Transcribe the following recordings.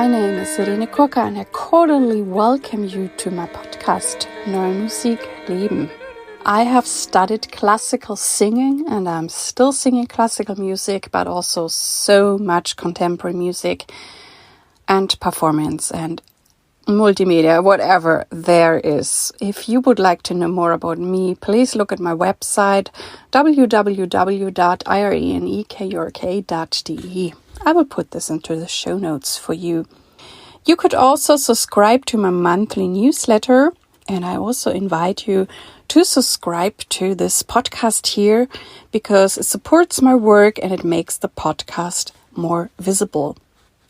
My name is Irene Kurka and I cordially welcome you to my podcast, Neue Musik, leben. I have studied classical singing and I'm still singing classical music, but also so much contemporary music and performance and multimedia, whatever there is. If you would like to know more about me, please look at my website, www.euere.de. I will put this into the show notes for you. You could also subscribe to my monthly newsletter, and I also invite you to subscribe to this podcast here because it supports my work and it makes the podcast more visible.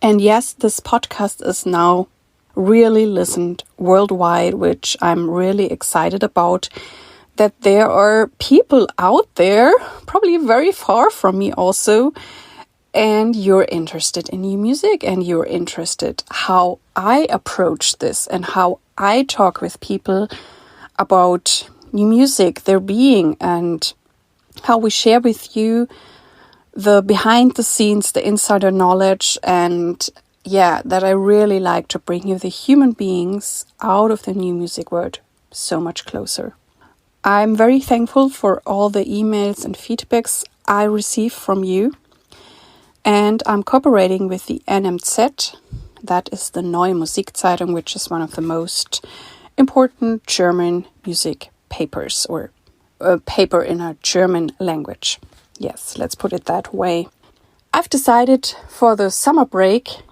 And yes, this podcast is now really listened worldwide, which I'm really excited about, that there are people out there, probably very far from me also, and you're interested in new music and you're interested how I approach this and how I talk with people about new music, their being, and how we share with you the behind the scenes, the insider knowledge, and that I really like to bring you the human beings out of the new music world so much closer. I'm very thankful for all the emails and feedbacks I receive from you. And I'm cooperating with the NMZ, that is the Neue Musik Zeitung, which is one of the most important German music papers, or a paper in a German language. Yes, let's put it that way. I've decided for the summer break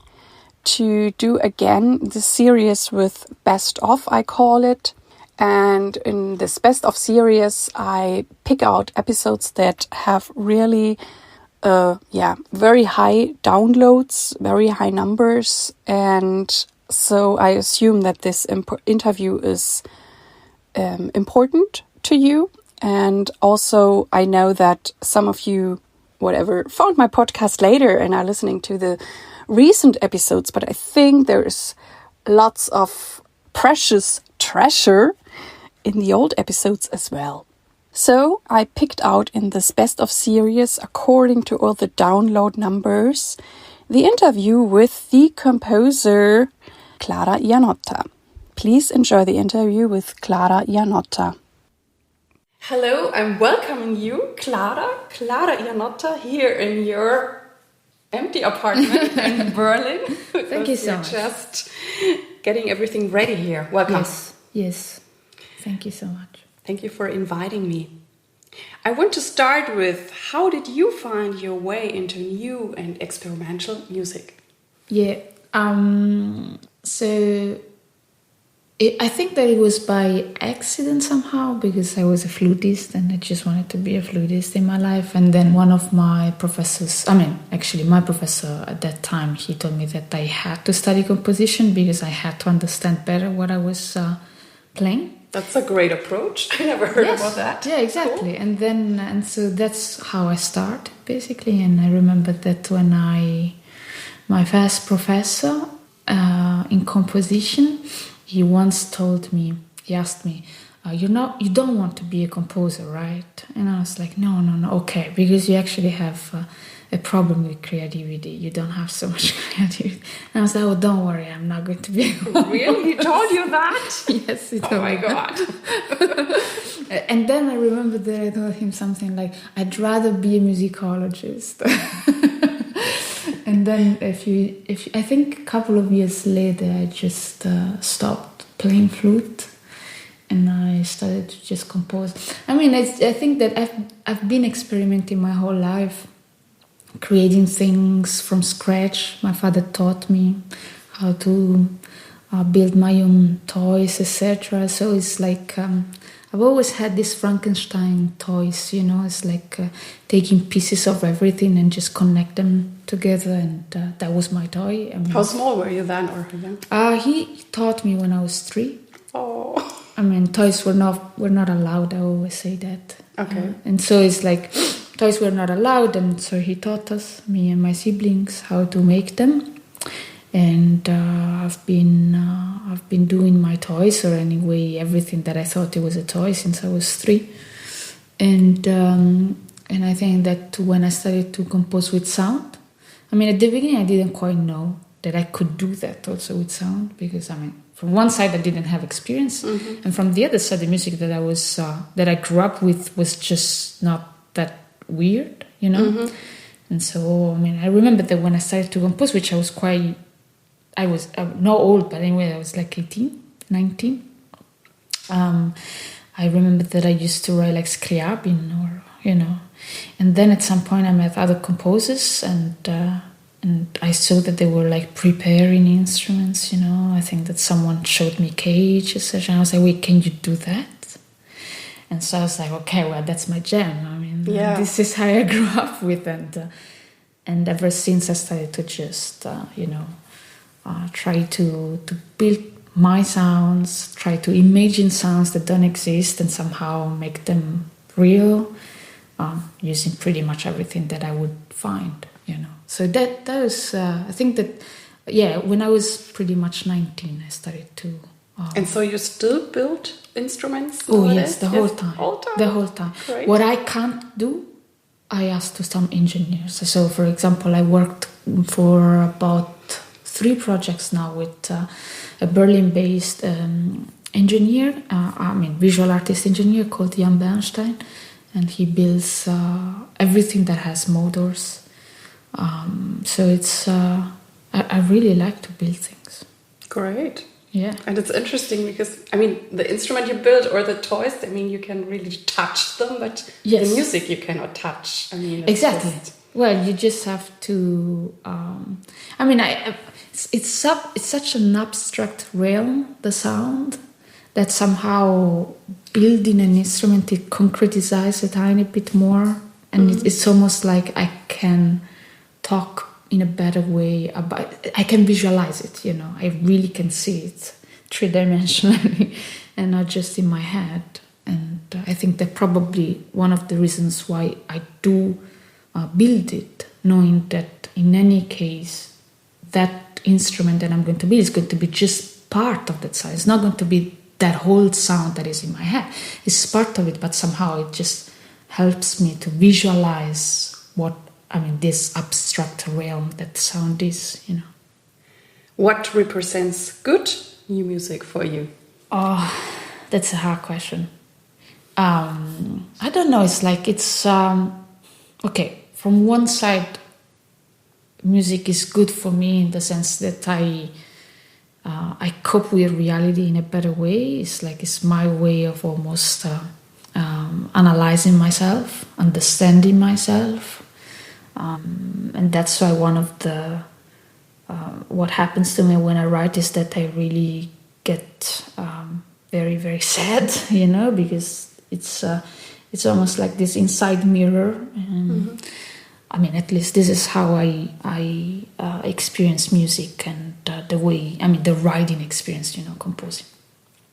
to do again the series with Best Of, I call it. And in this Best Of series, I pick out episodes that have really very high downloads, very high numbers, and so I assume that this interview is important to you. And also I know that some of you, found my podcast later and are listening to the recent episodes, but I think there's lots of precious treasure in the old episodes as well. So I picked out in this Best Of series, according to all the download numbers, the interview with the composer Clara Ianotta. Please enjoy the interview with Clara Ianotta. Hello, I'm welcoming you, Clara Ianotta, here in your empty apartment in Berlin. Thank you so much. Just getting everything ready here. Welcome. Yes. Thank you so much. Thank you for inviting me. I want to start with, how did you find your way into new and experimental music? I think that it was by accident somehow, because I was a flutist and I just wanted to be a flutist in my life. And then one of my professors, my professor at that time, he told me that I had to study composition because I had to understand better what I was playing. That's a great approach. I never heard about that. Yeah, exactly. Cool. And so that's how I started, basically. And I remember that when my first professor in composition, he once he asked me, you don't want to be a composer, right? And I was like, no, okay, because you actually have a problem with creativity. You don't have so much creativity. And I was like, oh, don't worry, I'm not going to be. Really? He told you that? Yes, he told me. Oh my God. And then I remember that I told him something like, I'd rather be a musicologist. And then I think a couple of years later, I just stopped playing flute and I started to just compose. I think that I've been experimenting my whole life, creating things from scratch. My father taught me how to build my own toys, etc. So it's like I've always had these Frankenstein toys, it's like taking pieces of everything and just connect them together, and that was my toy. How small were you then, or young? He taught me when I was 3. Oh. Toys were not allowed. I always say that. Okay. And so it's like toys were not allowed, and so he taught us, me and my siblings, how to make them. And I've been doing my toys, or anyway everything that I thought it was a toy, since I was 3. And I think that when I started to compose with sound, at the beginning I didn't quite know that I could do that also with sound, because I mean, from one side I didn't have experience, and from the other side the music that I was that I grew up with was just not that weird, you know. And so I mean, I remember that when I started to compose, which I was not old, but anyway, I was like 18, 19. I remember that I used to write like scriabin, or you know, and then at some point I met other composers, and I saw that they were like preparing instruments, you know. I think that someone showed me cage, etc. I was like, wait, can you do that? And so I was like, okay, well, that's my jam. I mean, this is how I grew up with, and ever since I started to just, try to build my sounds, try to imagine sounds that don't exist and somehow make them real, using pretty much everything that I would find, you know. So that was, I think that, when I was pretty much 19, I started to... and so you still build instruments? Oh, yes, the whole time. The whole time. Great. What I can't do, I asked to some engineers. So, for example, I worked for about 3 projects now with a Berlin-based engineer, visual artist engineer called Jan Bernstein, and he builds everything that has motors. So it's I really like to build things. Great. Yeah. And it's interesting because, I mean, the instrument you build or the toys, I mean, you can really touch them, but the music you cannot touch. I mean, exactly. Well, you just have to. It's such an abstract realm, the sound, that somehow building an instrument, it concretizes a tiny bit more, and it's almost like I can talk in a better way about. I can visualize it, you know. I really can see it 3-dimensionally, and not just in my head. And I think that probably one of the reasons why I do build it, knowing that in any case that instrument that I'm going to build is going to be just part of that sound. It's not going to be that whole sound that is in my head. It's part of it, but somehow it just helps me to visualize this abstract realm that sound is, you know. What represents good new music for you? Oh, that's a hard question. I don't know. It's like okay. From one side, music is good for me in the sense that I cope with reality in a better way. It's my way of almost analyzing myself, understanding myself. And that's why one of the what happens to me when I write is that I really get very, very sad, you know, because it's almost like this inside mirror. I mean, at least this is how I experience music and the writing experience, you know, composing.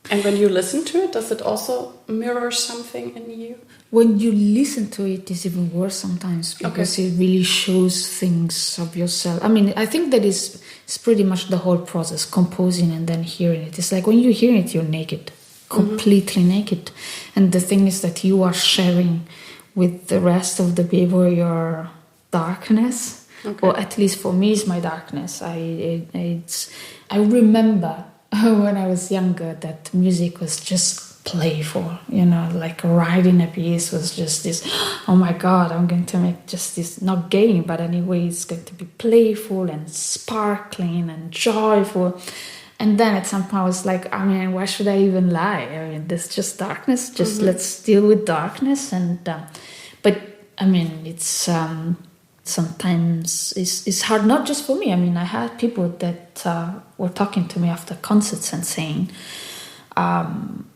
And when you listen to it, does it also mirror something in you? When you listen to it, it's even worse sometimes because it really shows things of yourself. I mean, I think that it's pretty much the whole process, composing and then hearing it. It's like when you hear it, you're naked, completely naked. And the thing is that you are sharing with the rest of the people your darkness, or at least for me, it's my darkness. I remember when I was younger that music was just playful, you know, like writing a piece was just this, oh my God, I'm going to make just this, not game, but anyway, it's going to be playful and sparkling and joyful. And then at some point I was like, I mean, why should I even lie? I mean, there's just darkness, just let's deal with darkness. And but I mean, it's sometimes it's hard, not just for me. I mean, I had people that were talking to me after concerts and saying,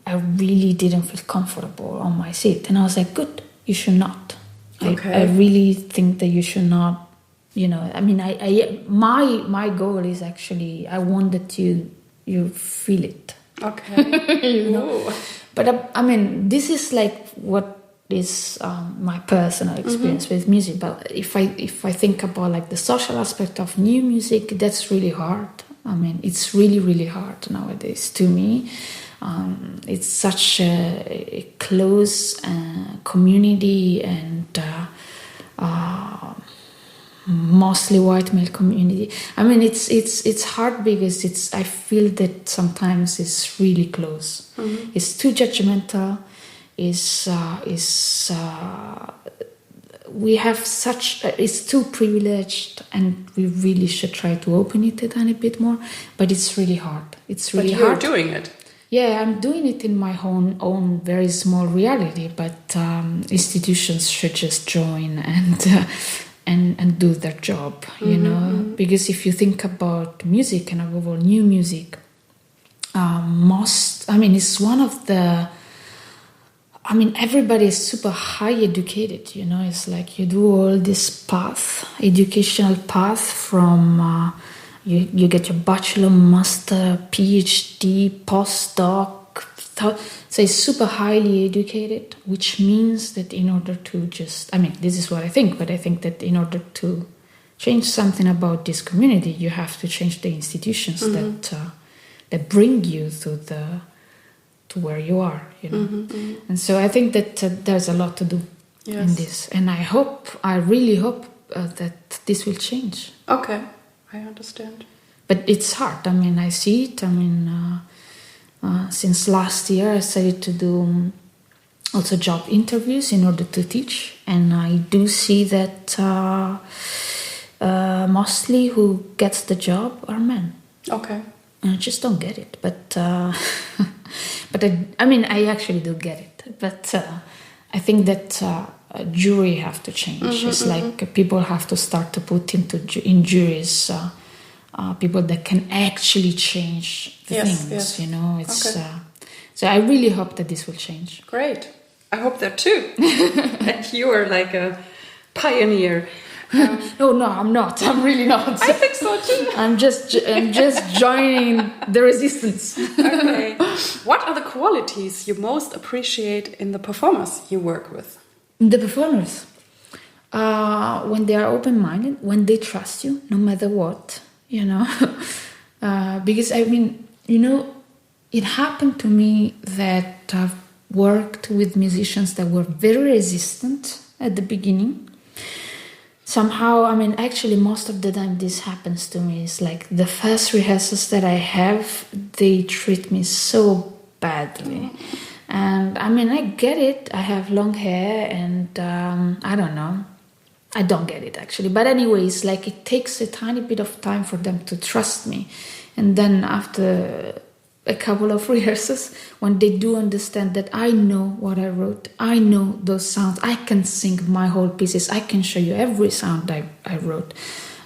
I really didn't feel comfortable on my seat. And I was like, good, you should not. I really think that you should not, you know, I mean, my goal is actually, I want that you feel it. Okay. You know? But I mean, this is like what is my personal experience with music. But if I think about like the social aspect of new music, that's really hard. I mean, it's really, really hard nowadays to me. It's such a close community, and mostly white male community. I mean, it's hard because I feel that sometimes it's really close. It's too judgmental. We have it's too privileged, and we really should try to open it a tiny bit more. But it's really hard. It's really hard. But you're doing it. Yeah, I'm doing it in my own very small reality. But institutions should just join and do their job, you know. Because if you think about music, and above all new music, it's one of the. I mean, everybody is super high educated, you know. It's like you do all this educational path from you get your bachelor, master, PhD, postdoc. So it's super highly educated, which means that in order to this is what I think, but I think that in order to change something about this community, you have to change the institutions that bring you to where you are, you know. And so I think that there's a lot to do in this, and I really hope that this will change. Okay, I understand. But it's hard. I mean, I see it. I mean, since last year, I started to do also job interviews in order to teach, and I do see that mostly who gets the job are men. Okay. And I just don't get it, but I actually do get it. But I think that jury have to change. It's like people have to start to put in juries people that can actually change the things. You know, it's so I really hope that this will change. Great, I hope that too. And you are like a pioneer. No, I'm not. I'm really not. I think so too. I'm just joining the resistance. Okay. What are the qualities you most appreciate in the performers you work with? The performers, when they are open-minded, when they trust you, no matter what, you know. Because I mean, you know, it happened to me that I've worked with musicians that were very resistant at the beginning. Somehow, I mean, actually, most of the time this happens to me. It's like the first rehearsals that I have, they treat me so badly. And I mean, I get it. I have long hair and I don't know. I don't get it, actually. But anyways, like it takes a tiny bit of time for them to trust me. And then after a couple of rehearsals, when they do understand that I know what I wrote, I know those sounds, I can sing my whole pieces, I can show you every sound I wrote,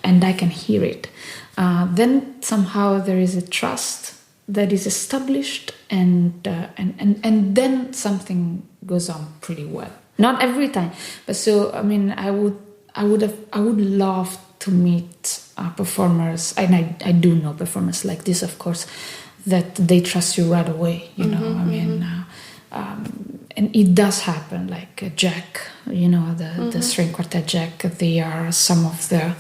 and I can hear it. Then somehow there is a trust that is established, and then something goes on pretty well. Not every time, but so I mean, I would love to meet performers, and I do know performers like this, of course, that they trust you right away, you know. I mean, and it does happen. Like Jack, you know, the string quartet Jack. They are some of the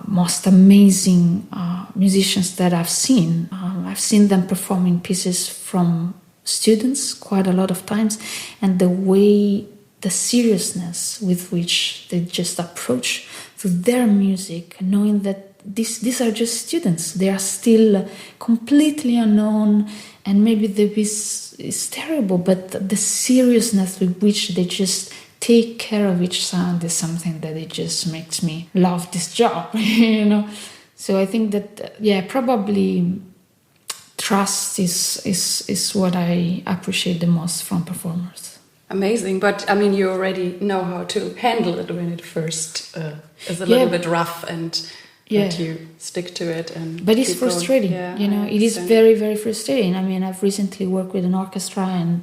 most amazing musicians that I've seen. I've seen them performing pieces from students quite a lot of times, and the seriousness with which they just approach to their music, knowing that these are just students. They are still completely unknown, and maybe the piece is terrible, but the seriousness with which they just take care of each sound is something that it just makes me love this job, you know. So I think that, probably trust is what I appreciate the most from performers. Amazing, but I mean, you already know how to handle it when it first is a little bit rough, and that you stick to it. But it's frustrating, you know. It is very, very frustrating. I mean, I've recently worked with an orchestra, and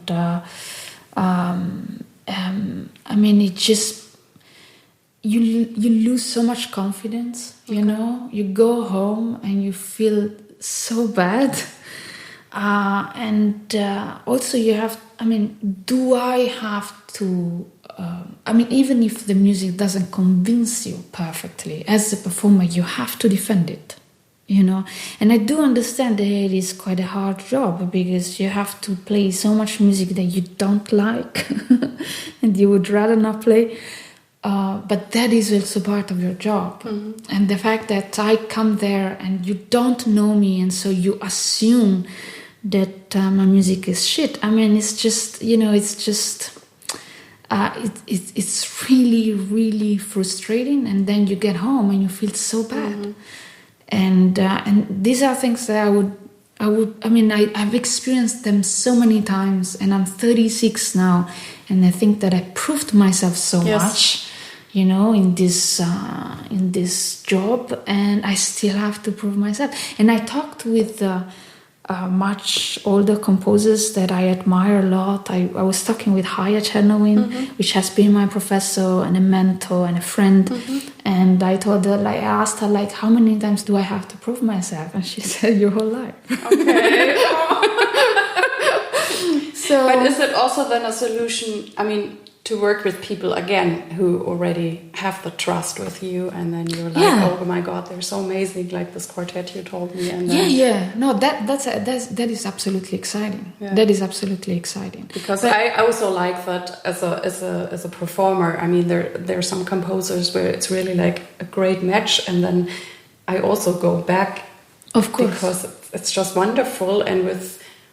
I mean, it just you lose so much confidence. You know, you go home and you feel so bad. And also you have, I mean, do I have to, I mean, even if the music doesn't convince you perfectly, as a performer, you have to defend it, you know. And I do understand that it is quite a hard job, because you have to play so much music that you don't like and you would rather not play. But that is also part of your job. And the fact that I come there and you don't know me, and so you assume that my music is shit. I mean, it's just, it's really, really frustrating. And then you get home and you feel so bad. And these are things that I've experienced them so many times, and I'm 36 now, and I think that I proved myself so much, in this job, and I still have to prove myself. And I talked with much older composers that I admire a lot. I was talking with Haya Chernovin, which has been my professor and a mentor and a friend. And I told her, I asked her, how many times do I have to prove myself? And she said, your whole life. Okay. But is it also then a solution, to work with people again who already have the trust with you, and then you're like, oh my God, they're so amazing, like this quartet you told me, and then no, that is absolutely exciting. That is absolutely exciting, because I also like that as a performer. There are some composers where it's really like a great match, and then I also go back, of course, because it's just wonderful. And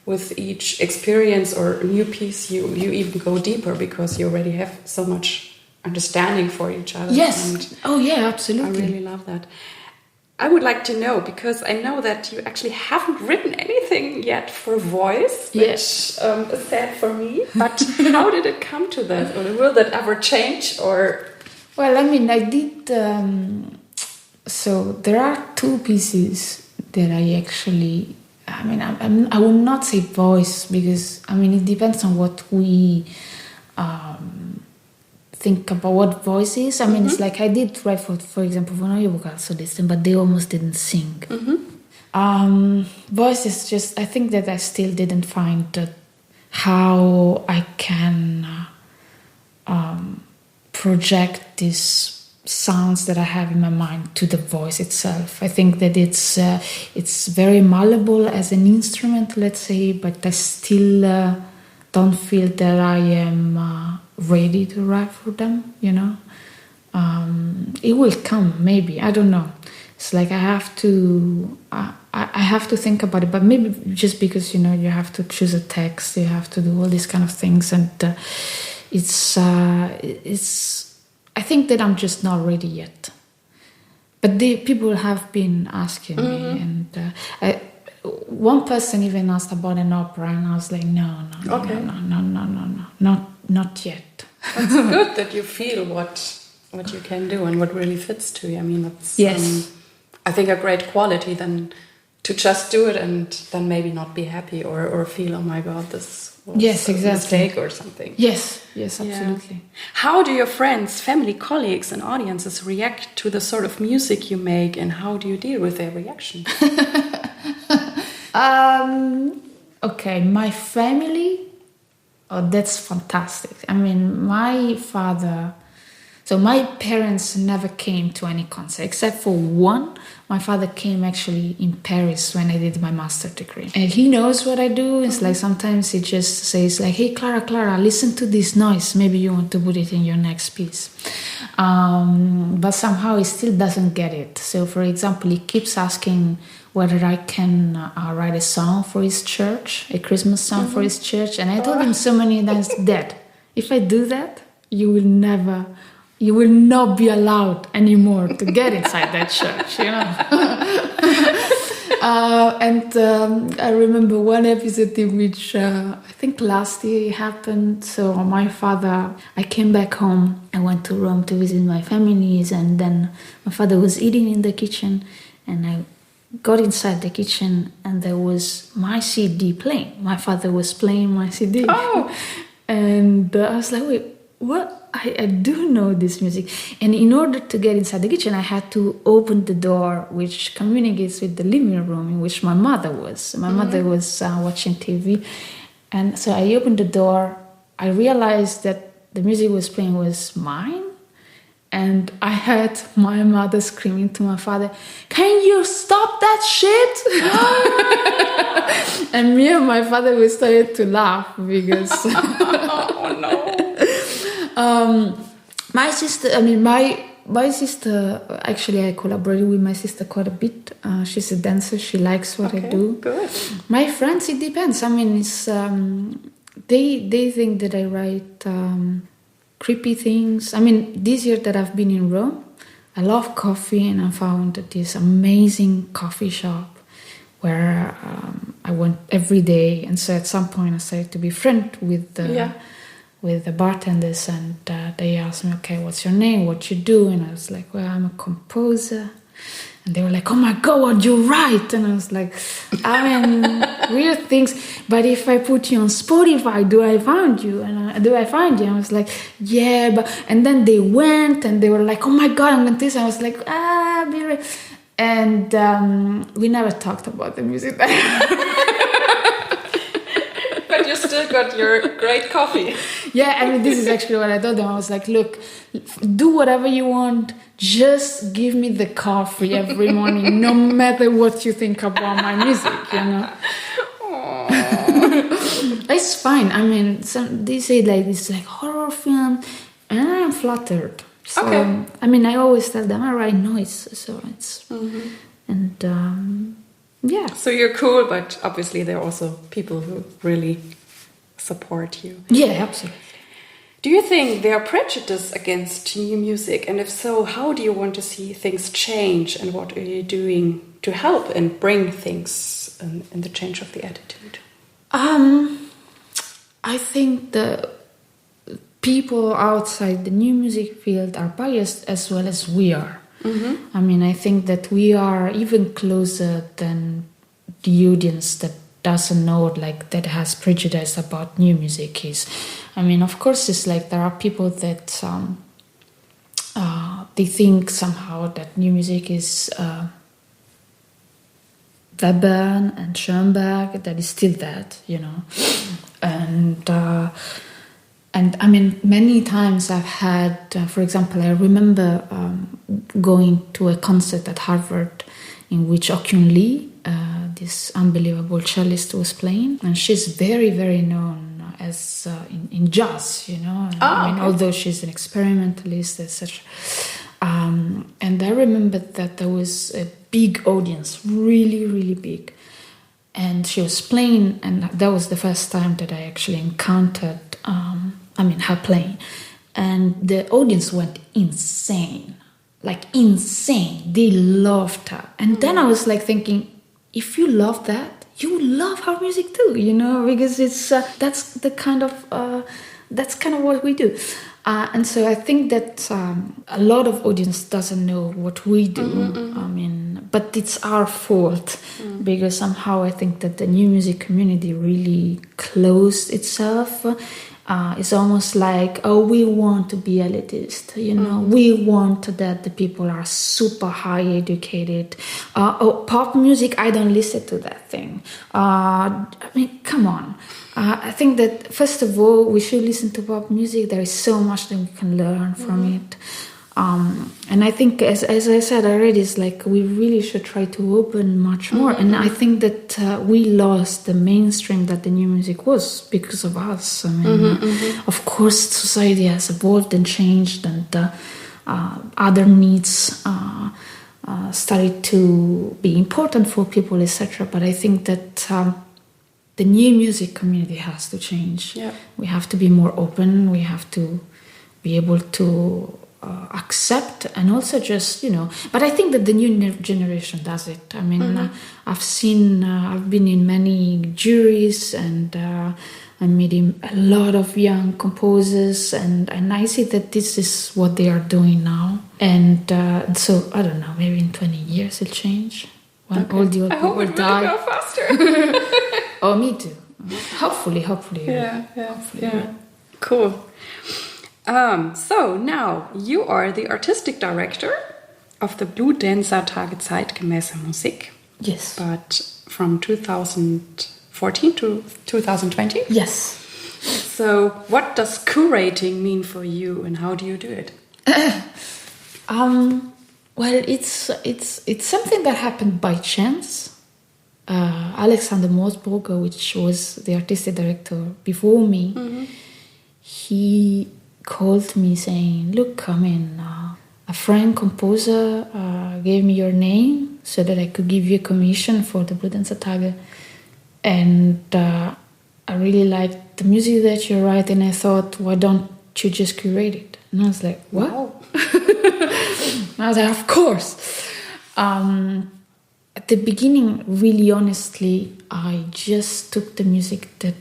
with each experience or new piece, you even go deeper, because you already have so much understanding for each other. Yes. And Absolutely. I really love that. I would like to know, because I know that you actually haven't written anything yet for voice, which is sad for me. But how did it come to that? Or will that ever change? Or well, I did. So there are two pieces that I actually. I would not say voice, because it depends on what we think about what voice is. It's like I did write for example, for Neue Musik Solisten, but they almost didn't sing. Voice is just, I think that I still didn't find how I can project this sounds that I have in my mind to the voice itself. I think that it's very malleable as an instrument, let's say, but I still don't feel that I am ready to write for them, It will come, maybe, I don't know. It's like I have to think about it, but maybe just because, you have to choose a text, you have to do all these kind of things, and it's I think that I'm just not ready yet. But people have been asking me, and one person even asked about an opera, and I was like, no, not yet. It's good that you feel what you can do and what really fits to you. That's I think a great quality than to just do it and then maybe not be happy or feel, oh my God, this was a mistake or something. Yes, absolutely. How do your friends, family, colleagues and audiences react to the sort of music you make, and how do you deal with their reaction? Okay, my family, that's fantastic. My father... So my parents never came to any concert, except for one. My father came actually in Paris when I did my master's degree. And he knows what I do. It's like sometimes he just says like, hey, Clara, listen to this noise. Maybe you want to put it in your next piece. But somehow he still doesn't get it. So for example, he keeps asking whether I can write a song for his church, a Christmas song for his church. And I told him so many times that if I do that, you will not be allowed anymore to get inside that church, And I remember one episode in which I think last year it happened. So I came back home. I went to Rome to visit my families, and then my father was eating in the kitchen, and I got inside the kitchen, and there was my CD playing. My father was playing my CD. Oh. And I was like, wait, what? I do know this music. And in order to get inside the kitchen, I had to open the door, which communicates with the living room in which my mother was. My mother was watching TV. And so I opened the door. I realized that the music was playing was mine. And I heard my mother screaming to my father, can you stop that shit? And me and my father, we started to laugh because... Oh, no. My sister, my sister, actually I collaborated with my sister quite a bit. She's a dancer, she likes what I do. Good. My friends, it depends. I mean, it's they think that I write creepy things. I mean, this year that I've been in Rome, I love coffee, and I found this amazing coffee shop where I went every day. And so at some point I started to be friend with the bartenders, and they asked me, okay, what's your name, what you do? And I was like, well, I'm a composer. And they were like, oh my God, what do you write? And I was like, I mean, weird things. But if I put you on Spotify, do I find you? And do I find you? I was like, yeah. But and then they went and they were like, oh my God, I'm going to this. I was like, be right. And we never talked about the music. But you still got your great coffee. Yeah, I mean, this is actually what I told them. I was like, look, do whatever you want. Just give me the coffee every morning, no matter what you think about my music, you know. It's fine. I mean, they say like it's like horror film, and I'm flattered. So, okay. I mean, I always tell them I write noise, so it's and yeah. So you're cool, but obviously there are also people who really support you. Yeah, absolutely. Do you think there are prejudices against new music? And if so, how do you want to see things change? And what are you doing to help and bring things in the change of the attitude? I think the people outside the new music field are biased as well as we are. Mm-hmm. I mean, I think that we are even closer than the audience that doesn't know, like, that has prejudice about new music is. I mean, of course, it's like there are people that they think somehow that new music is Webern and Schoenberg, that is still that, you know. And I mean, many times I've had, for example, I remember going to a concert at Harvard in which Okyun Lee, this unbelievable cellist, was playing, and she's very, very known as in jazz, you know. I mean, although she's an experimentalist, etc. And I remember that there was a big audience, really, really big, and she was playing, and that was the first time that I actually encountered, her playing, and the audience went insane, like insane. They loved her, and then I was like thinking, if you love that, you will love our music too, you know, because it's that's kind of what we do. And so I think that a lot of audience doesn't know what we do. Mm-hmm. I mean, but it's our fault because somehow I think that the new music community really closed itself. It's almost like, we want to be elitist, you know. We want that the people are super high educated. Pop music, I don't listen to that thing. I mean, come on. I think that, first of all, we should listen to pop music. There is so much that we can learn from it. And I think, as I said already, it's like we really should try to open much more. And I think that we lost the mainstream that the new music was because of us. I mean, of course, society has evolved and changed, and other needs started to be important for people, etc. But I think that the new music community has to change. Yeah. We have to be more open. We have to be able to accept, and also just, you know, but I think that the new generation does it. I mean, I've been in many juries, and I'm meeting a lot of young composers, and I see that this is what they are doing now. And so, I don't know, maybe in 20 years it'll change. When all the old people die. I hope it will go faster. Oh, me too. Hopefully. Yeah. Cool. So now you are the artistic director of the Bludenzer Tage zeitgemäße Musik. Yes. But from 2014 to 2020? Yes. So what does curating mean for you, and how do you do it? Well, it's something that happened by chance. Alexander Moosbrugger, which was the artistic director before me, he called me saying, look, a friend composer gave me your name so that I could give you a commission for the Bludenzer Tage. And I really liked the music that you write, and I thought, why don't you just curate it? And I was like, what? Wow. I was like, of course. At the beginning, really honestly, I just took the music that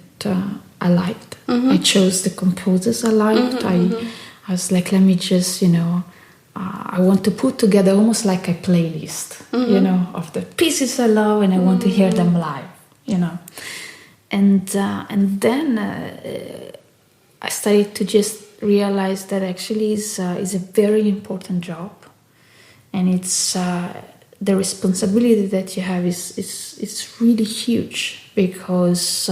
I liked. I chose the composers I liked. I was like, let me just, I want to put together almost like a playlist, of the pieces I love, and I want to hear them live, And then I started to just realize that actually is a very important job, and it's the responsibility that you have is really huge, because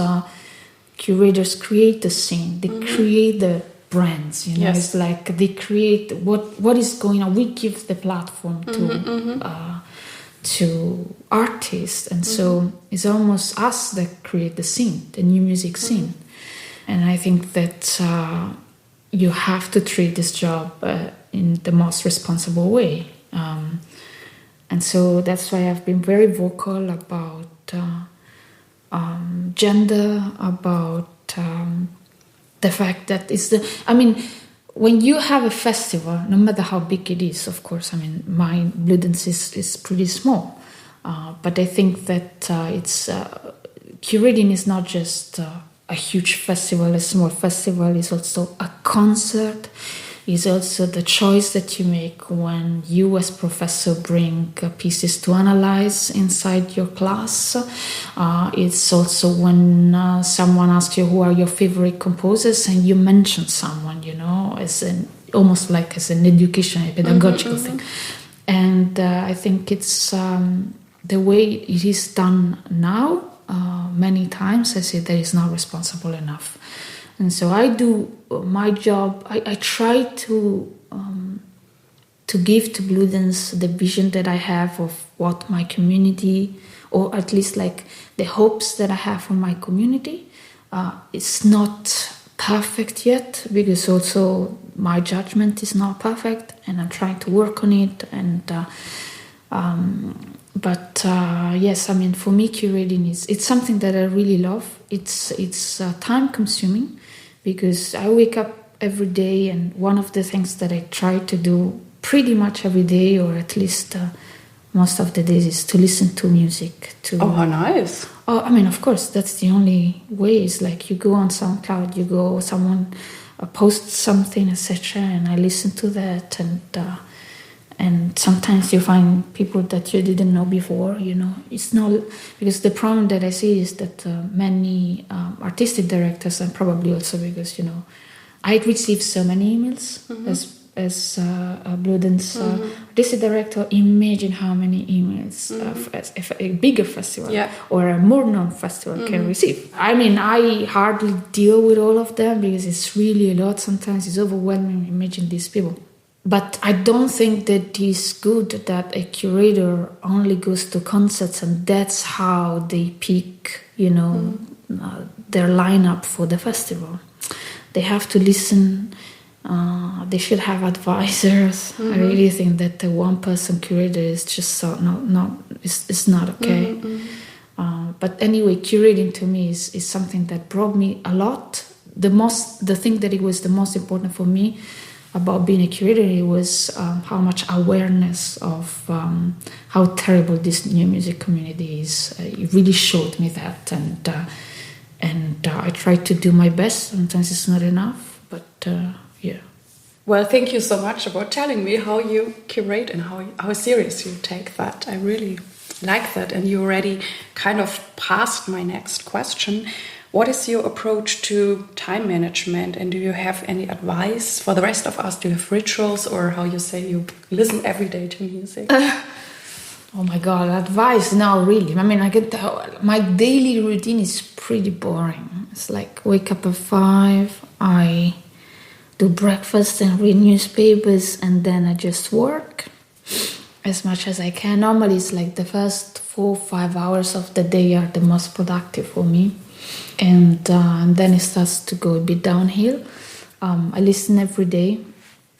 curators create the scene, they create the brands, Yes. It's like they create what is going on. We give the platform to artists, and so it's almost us that create the scene, the new music scene. And I think that you have to treat this job in the most responsible way. And so that's why I've been very vocal about gender, about the fact that when you have a festival, no matter how big it is, of course, my Bludenzer is pretty small. But I think that curating is not just a huge festival, a small festival. Is also a concert. Is also the choice that you make when you as professor bring pieces to analyze inside your class. It's also when someone asks you who are your favorite composers, and you mention someone, almost like as an educational, pedagogical thing. And I think it's the way it is done now. Many times I say that is not responsible enough. And so I do my job. I try to give to Bludenz the vision that I have of what my community, or at least like the hopes that I have for my community. It's not perfect yet, because also my judgment is not perfect, and I'm trying to work on it. And yes, for me, curating it's something that I really love. It's time consuming, because I wake up every day, and one of the things that I try to do pretty much every day, or at least most of the days, is to listen to music. Oh, how nice! Oh, of course, that's the only way. It's like you go on SoundCloud, someone posts something, etc., and I listen to that, and sometimes you find people that you didn't know before, It's not, because the problem that I see is that many artistic directors, and probably also because, I receive so many emails as a Bludenz artistic director. Imagine how many emails a bigger festival or a more known festival can receive. I hardly deal with all of them, because it's really a lot. Sometimes it's overwhelming. Imagine these people. But I don't think that it's good that a curator only goes to concerts and that's how they pick, their lineup for the festival. They have to listen. They should have advisors. I really think that the one-person curator is just it's not okay. But anyway, curating to me is something that brought me a lot. The thing that it was the most important for me about being a curator, it was how much awareness of how terrible this new music community is. It really showed me that, and I tried to do my best. Sometimes it's not enough, but yeah. Well, thank you so much about telling me how you curate and how serious you take that. I really like that, and you already kind of passed my next question. What is your approach to time management, and do you have any advice for the rest of us? Do you have rituals, or how you say you listen every day to music? Oh my God, advice? No, really. I can tell my daily routine is pretty boring. It's like wake up at 5, I do breakfast and read newspapers, and then I just work as much as I can. Normally it's like the first 4 or 5 hours of the day are the most productive for me. And then it starts to go a bit downhill. I listen every day.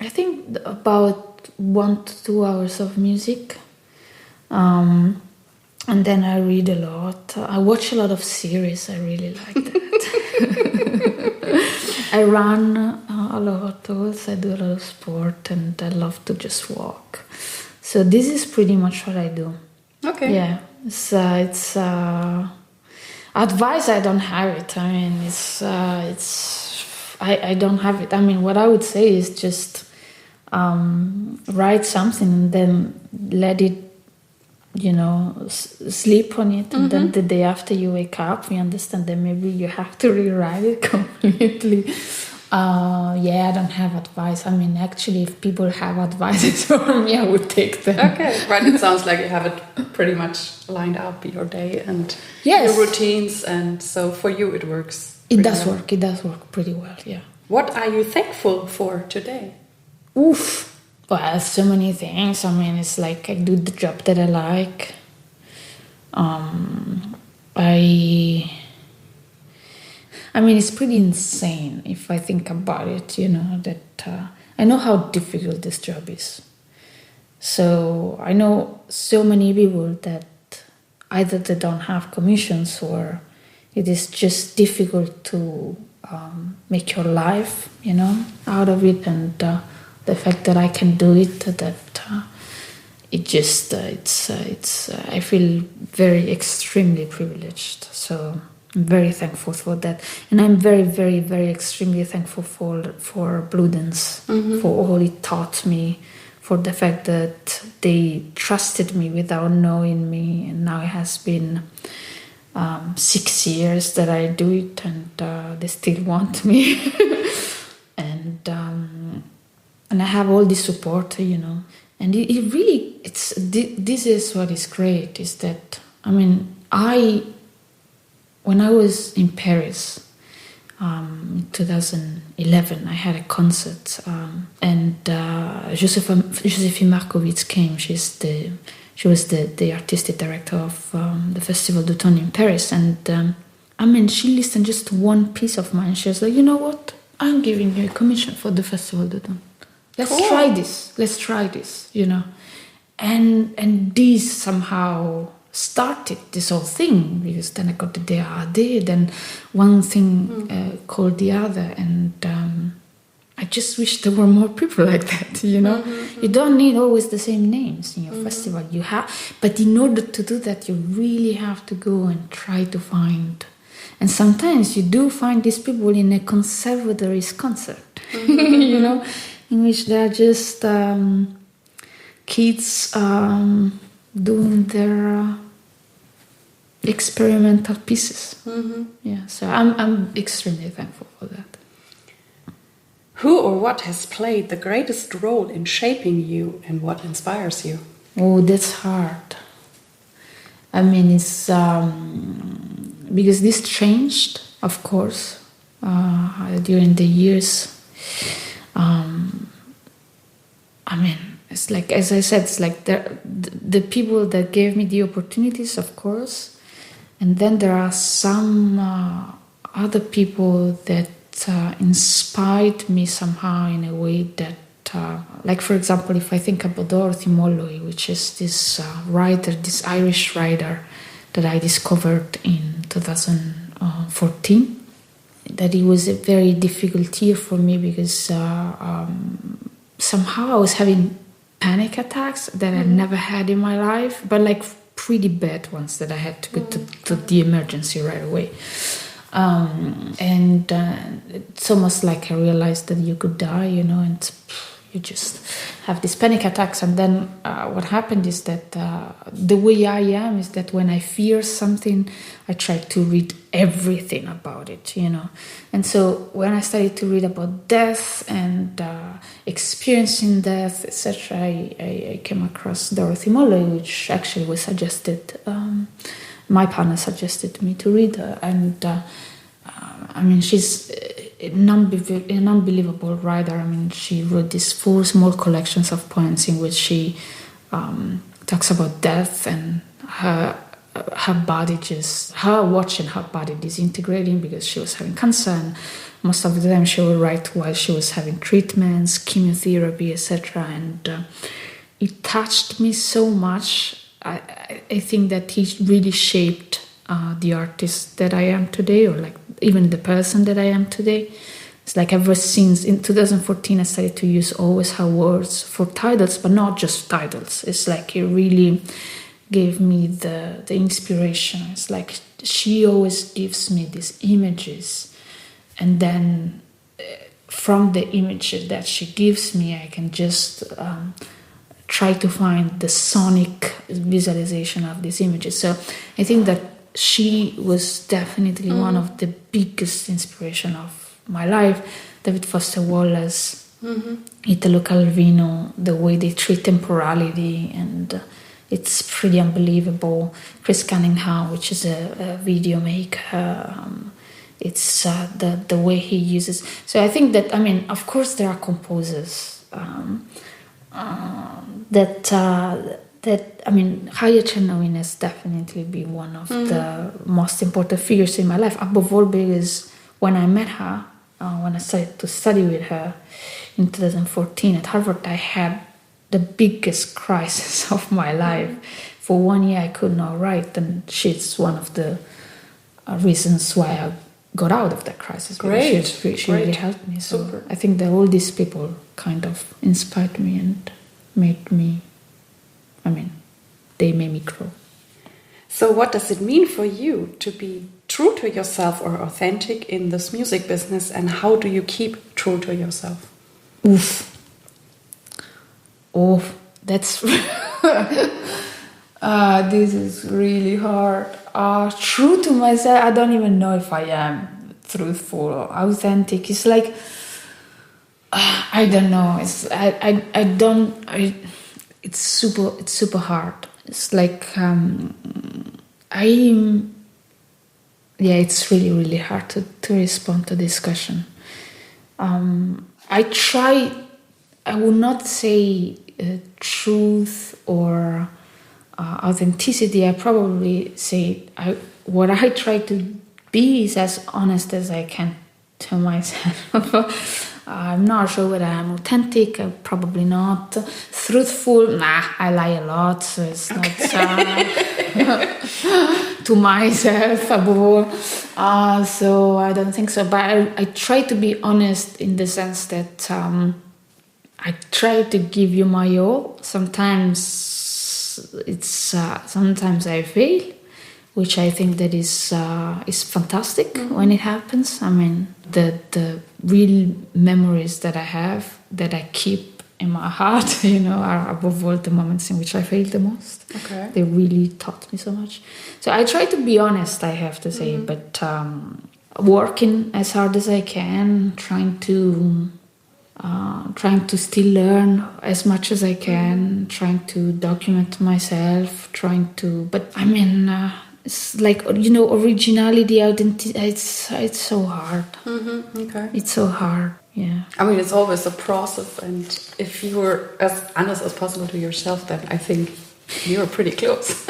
I think about 1 to 2 hours of music. And then I read a lot. I watch a lot of series. I really like that. I run a lot also. I do a lot of sport, and I love to just walk. So this is pretty much what I do. Okay. Yeah. It's advice. I don't have it. I mean, I don't have it. I mean, what I would say is just write something and then let it, sleep on it. And then the day after you wake up, you understand that maybe you have to rewrite it completely. I don't have advice. I mean, actually, if people have advices for me, I would take them. Okay, right. It sounds like you have it pretty much lined up, your day and your routines. And so for you, it works. It does work. It does work pretty well, yeah. What are you thankful for today? Oof. Well, so many things. I mean, it's like I do the job that I like. I mean, it's pretty insane if I think about it, that I know how difficult this job is. So I know so many people that either they don't have commissions or it is just difficult to make your life, out of it. And the fact that I can do it, that I feel very extremely privileged. So I'm very thankful for that. And I'm very, very, very extremely thankful for Bludenzer, for all it taught me, for the fact that they trusted me without knowing me. And now it has been 6 years that I do it, and they still want me. And I have all this support, And it really, this is what is great, is that, I mean, when I was in Paris in 2011, I had a concert, and Josephine Markovits came. She was the artistic director of the Festival d'Automne in Paris, and she listened just to one piece of mine. She was like, you know what? I'm giving you a commission for the Festival d'Automne. Let's try this, And this somehow started this whole thing, because then I got the DAD, then one thing called the other, and I just wish there were more people like that, You don't need always the same names in your festival. But in order to do that, you really have to go and try to find. And sometimes you do find these people in a conservatory's concert, in which they're just kids doing their experimental pieces. Yeah, so I'm extremely thankful for that. Who or what has played the greatest role in shaping you, and what inspires you? Oh, that's hard. I mean, it's because this changed, of course, during the years. It's like, as I said, it's like the people that gave me the opportunities, of course, and then there are some other people that inspired me somehow in a way that, like, for example, if I think about Dorothy Molloy, which is this writer, this Irish writer that I discovered in 2014, that it was a very difficult year for me because somehow I was having panic attacks that I never had in my life, but like pretty bad ones that I had to go to the emergency right away. And it's almost like I realized that you could die, and you just have these panic attacks. And then what happened is that the way I am is that when I fear something, I try to read everything about it, And so when I started to read about death and experiencing death, etc., I came across Dorothy Molloy, which actually was suggested. My partner suggested me to read her, and she's an unbelievable writer. She wrote these 4 small collections of poems in which she talks about death and her watching her body disintegrating because she was having cancer, and most of the time she would write while she was having treatments, chemotherapy, etc. And it touched me so much. I think that he really shaped the artist that I am today, or like even the person that I am today. It's like ever since in 2014 I started to use always her words for titles, but not just titles. It's like it really gave me the inspiration. It's like she always gives me these images, and then from the image that she gives me, I can just try to find the sonic visualization of these images. So I think that she was definitely one of the biggest inspiration of my life. David Foster Wallace, Italo Calvino, the way they treat temporality, and it's pretty unbelievable. Chris Cunningham, which is a video maker, it's the way he uses. So I think that, I mean, of course there are composers that I mean, Haya Chernovin has definitely been one of the most important figures in my life. Above all, because when I met her, when I started to study with her in 2014 at Harvard, I had the biggest crisis of my life. For 1 year, I could not write, and she's one of the reasons why I got out of that crisis. Great. She really helped me. So super. I think that all these people kind of inspired me and made me, they made me grow. So what does it mean for you to be true to yourself or authentic in this music business, and how do you keep true to yourself? That's this is really hard. True to myself, I don't even know if I am truthful or authentic. It's like I don't know. It's super hard. It's like it's really, really hard to respond to this question. I would not say truth or authenticity. I probably say what I try to be is as honest as I can to myself. I'm not sure whether I'm authentic, probably not. Truthful, I lie a lot, so it's not to myself above all. So I don't think so. But I try to be honest in the sense that I try to give you my all. Sometimes sometimes I fail, which I think that is fantastic when it happens. I mean, the real memories that I have, that I keep in my heart, are above all the moments in which I failed the most. Okay. They really taught me so much. So I try to be honest, I have to say, but working as hard as I can, trying to still learn as much as I can, trying to document myself, but I mean, it's like, originality, identity, it's so hard. Okay. It's so hard, yeah. I mean, it's always a process, and if you were as honest as possible to yourself, then I think you're pretty close.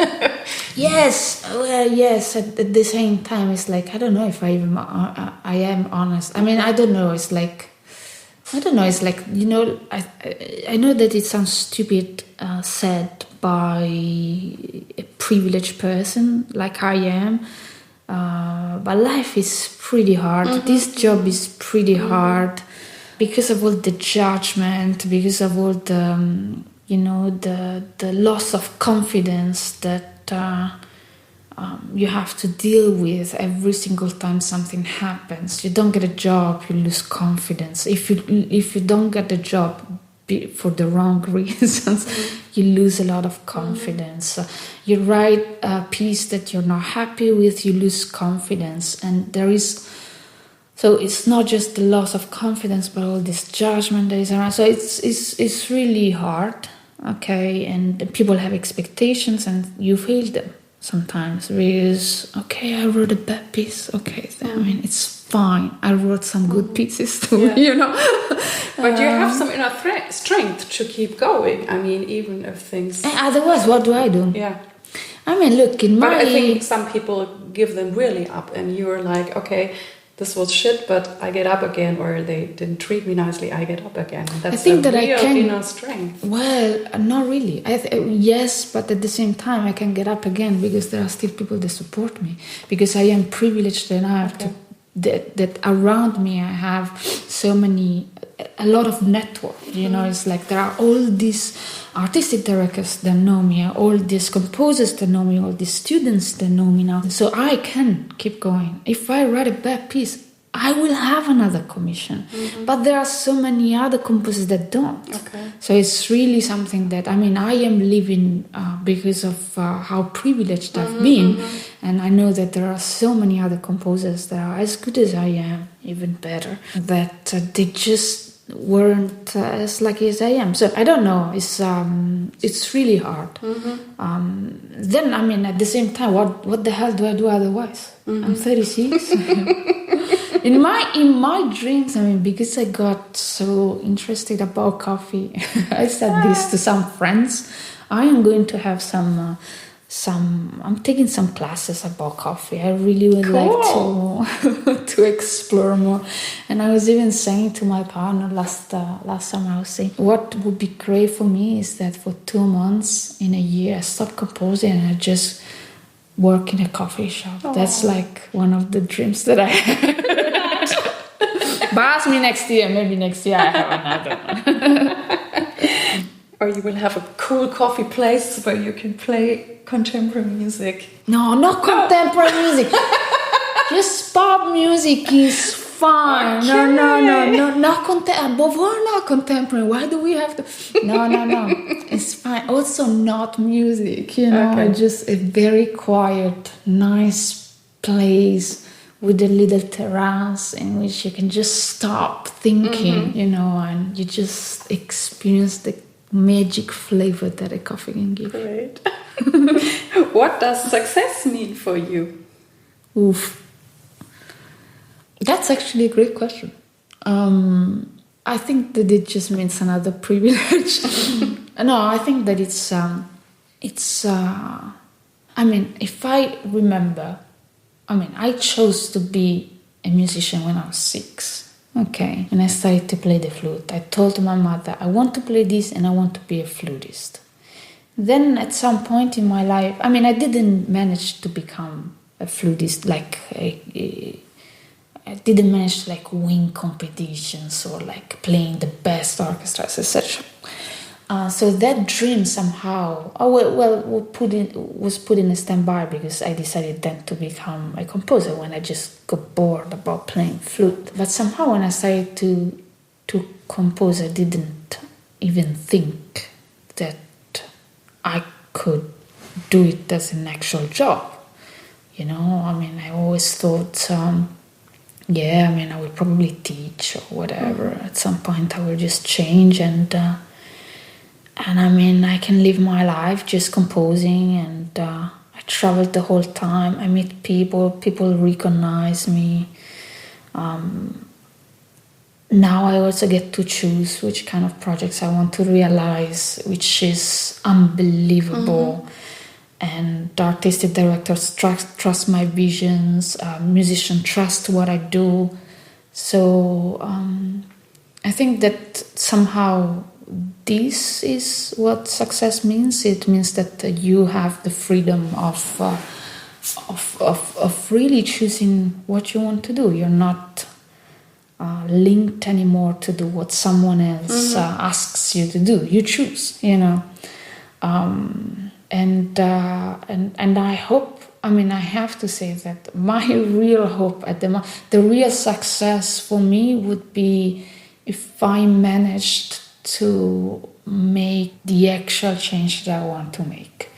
Yes, yes. At the same time, it's like, I don't know if I am honest. I mean, I don't know. It's like, it's like, I know that it sounds stupid said by a privileged person like I am, but life is pretty hard. This job is pretty hard because of all the judgment, because of all the, the loss of confidence that you have to deal with every single time something happens. You don't get a job, you lose confidence. If you don't get a job for the wrong reasons, you lose a lot of confidence. You write a piece that you're not happy with, you lose confidence. And so it's not just the loss of confidence, but all this judgment that is around. So it's really hard, okay? And people have expectations, and you fail them sometimes. Because, okay, I wrote a bad piece. Okay, I mean, it's fine. I wrote some good pieces too, But you have some inner strength to keep going. I mean, even if things... Otherwise, what do I do? Yeah. I mean, look, But I think some people give them really up, and you're like, okay, this was shit, but I get up again, or they didn't treat me nicely, I get up again. That's the real inner strength. Well, not really. Yes, but at the same time, I can get up again because there are still people that support me. Because I am privileged enough that around me I have a lot of network. You know, it's like there are all these artistic directors that know me, all these composers that know me, all these students that know me now. So I can keep going. If I write a bad piece, I will have another commission. But there are so many other composers that don't. Okay. So it's really something that, I mean, I am living because of how privileged I've been. And I know that there are so many other composers that are as good as I am, even better, that they just weren't as lucky as I am. So I don't know. It's really hard. Then, I mean, at the same time, what the hell do I do otherwise? I'm 36. In my dreams, I mean, because I got so interested about coffee, I said this to some friends. I am going to have I'm taking some classes about coffee. I really would like to explore more. And I was even saying to my partner last time, I was saying, what would be great for me is that for 2 months in a year, I stop composing and I just work in a coffee shop. Aww. That's like one of the dreams that I have. But ask me next year, maybe next year I have another one. Or you will have a cool coffee place where you can play contemporary music. No, not contemporary music. Just pop music is fine. Okay. No, not contemporary. Why do we have to? No. It's fine. Also not music, you know. Okay. Just a very quiet, nice place with a little terrace in which you can just stop thinking, you know, and you just experience the magic flavor that a coffee can give. Great. What does success mean for you? Oof. That's actually a great question. I think that it just means another privilege. No, I think that it's I mean, if I remember, I mean, I chose to be a musician when I was 6. Okay, and I started to play the flute. I told my mother, I want to play this and I want to be a flutist. Then at some point in my life, I mean, I didn't manage to become a flutist, like I didn't manage to like win competitions or like playing the best orchestras, etc. So that dream somehow, was put in a standby because I decided then to become a composer when I just got bored about playing flute. But somehow when I started to compose, I didn't even think that I could do it as an actual job. You know, I mean, I always thought, I will probably teach or whatever. At some point I will just change and I mean, I can live my life just composing, and I travel the whole time. I meet people recognize me. Now I also get to choose which kind of projects I want to realize, which is unbelievable. And artistic directors trust my visions, musicians trust what I do. So I think that somehow this is what success means. It means that you have the freedom of really choosing what you want to do. You're not linked anymore to do what someone else asks you to do. You choose, you know. And I hope. I mean, I have to say that my real hope at the real success for me would be if I managed to make the actual change that I want to make,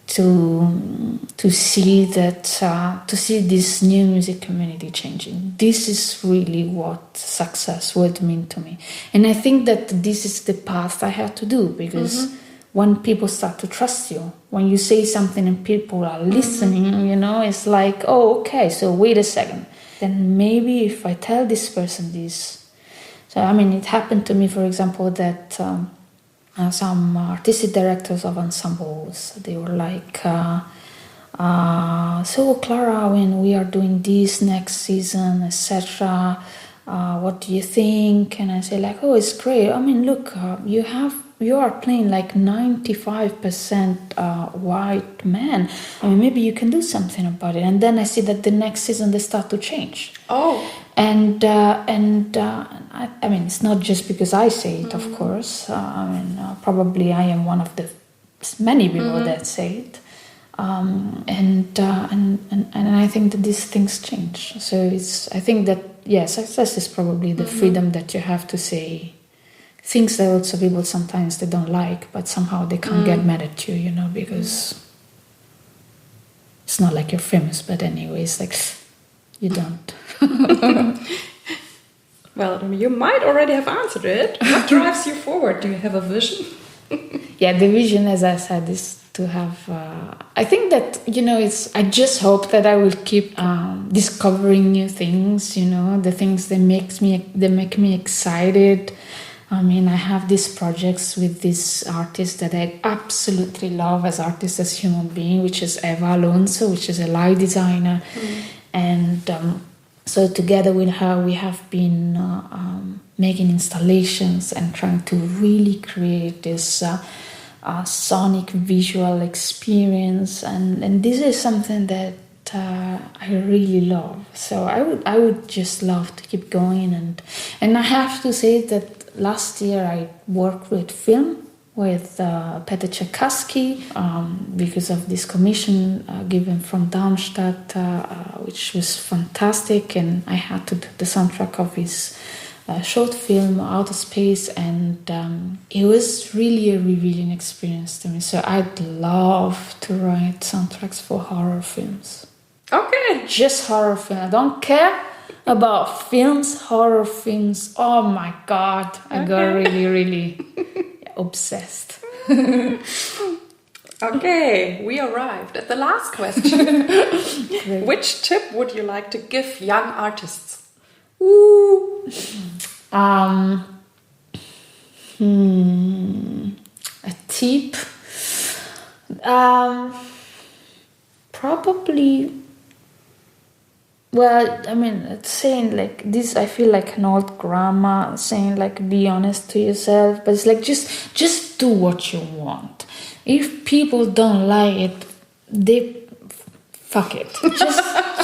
to see this new music community changing. This is really what success would mean to me, and I think that this is the path I have to do, because when people start to trust you, when you say something and people are listening, you know, it's like, oh, okay, so wait a second, then maybe if I tell this person this. So, I mean, it happened to me, for example, that some artistic directors of ensembles, they were like, So Clara, when we are doing this next season, etc., what do you think? And I say like, oh, it's great. I mean, look, you are playing like 95% white men. I mean, maybe you can do something about it. And then I see that the next season they start to change. Oh. And I mean, it's not just because I say it, of course. Probably I am one of the many people that say it. And I think that these things change. So I think that success is probably the freedom that you have to say things that also people sometimes they don't like, but somehow they can't get mad at you, because it's not like you're famous, but anyways, like you don't. Well, you might already have answered it. What drives you forward? Do you have a vision? Yeah, the vision, as I said, is to have. I think that I just hope that I will keep discovering new things. The things that make me excited. I mean, I have these projects with this artist that I absolutely love as artist, as human being, which is Eva Alonso, which is a light designer, and so together with her, we have been making installations and trying to really create this sonic visual experience, and this is something that I really love. So I would just love to keep going, and I have to say that last year I worked with film with Peter Tchaikovsky because of this commission given from Darmstadt, which was fantastic, and I had to do the soundtrack of his short film Outer Space, and it was really a revealing experience to me. So I'd love to write soundtracks for horror films. Okay. Just horror films. I don't care about films, horror films. Oh my God, I got really, really obsessed. Okay, we arrived at the last question. Which tip would you like to give young artists? Ooh. A tip. Probably. Well, I mean, it's saying like this. I feel like an old grandma saying like, "Be honest to yourself." But it's like just do what you want. If people don't like it, fuck it.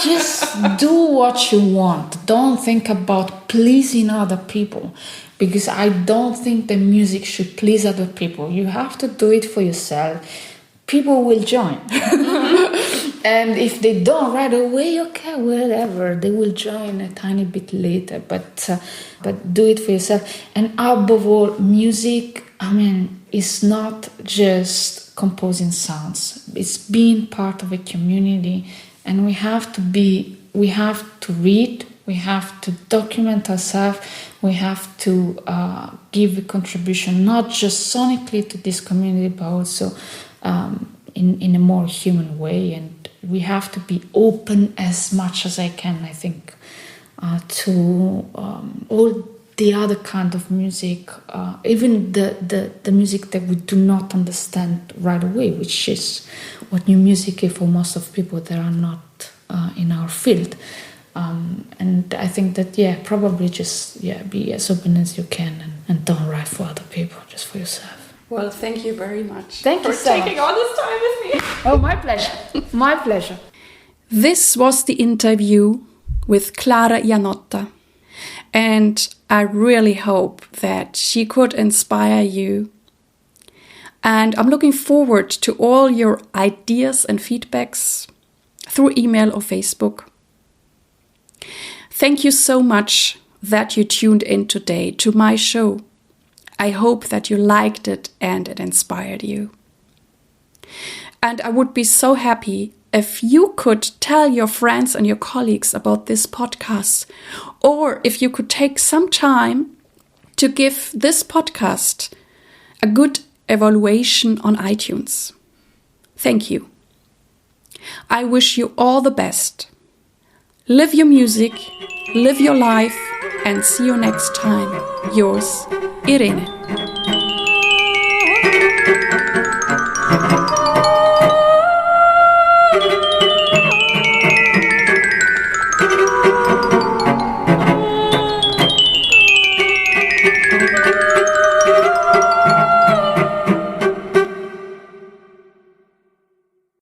Just do what you want. Don't think about pleasing other people, because I don't think the music should please other people. You have to do it for yourself. People will join. And if they don't right away, okay, whatever. They will join a tiny bit later. But do it for yourself. And above all, music, I mean, is not just composing sounds. It's being part of a community. And we have to read, we have to document ourselves, we have to give a contribution, not just sonically to this community, but also in a more human way. And we have to be open as much as I can, I think, to all the other kind of music, even the music that we do not understand right away, which is what new music is for most of people that are not in our field. And I think that, probably just, be as open as you can and don't write for other people, just for yourself. Well, thank you very much for taking all this time with me. Oh, my pleasure. My pleasure. This was the interview with Clara Ianotta. And I really hope that she could inspire you. And I'm looking forward to all your ideas and feedbacks through email or Facebook. Thank you so much that you tuned in today to my show. I hope that you liked it and it inspired you. And I would be so happy if you could tell your friends and your colleagues about this podcast, or if you could take some time to give this podcast a good evaluation on iTunes. Thank you. I wish you all the best. Live your music, live your life, and see you next time. Yours, Irene.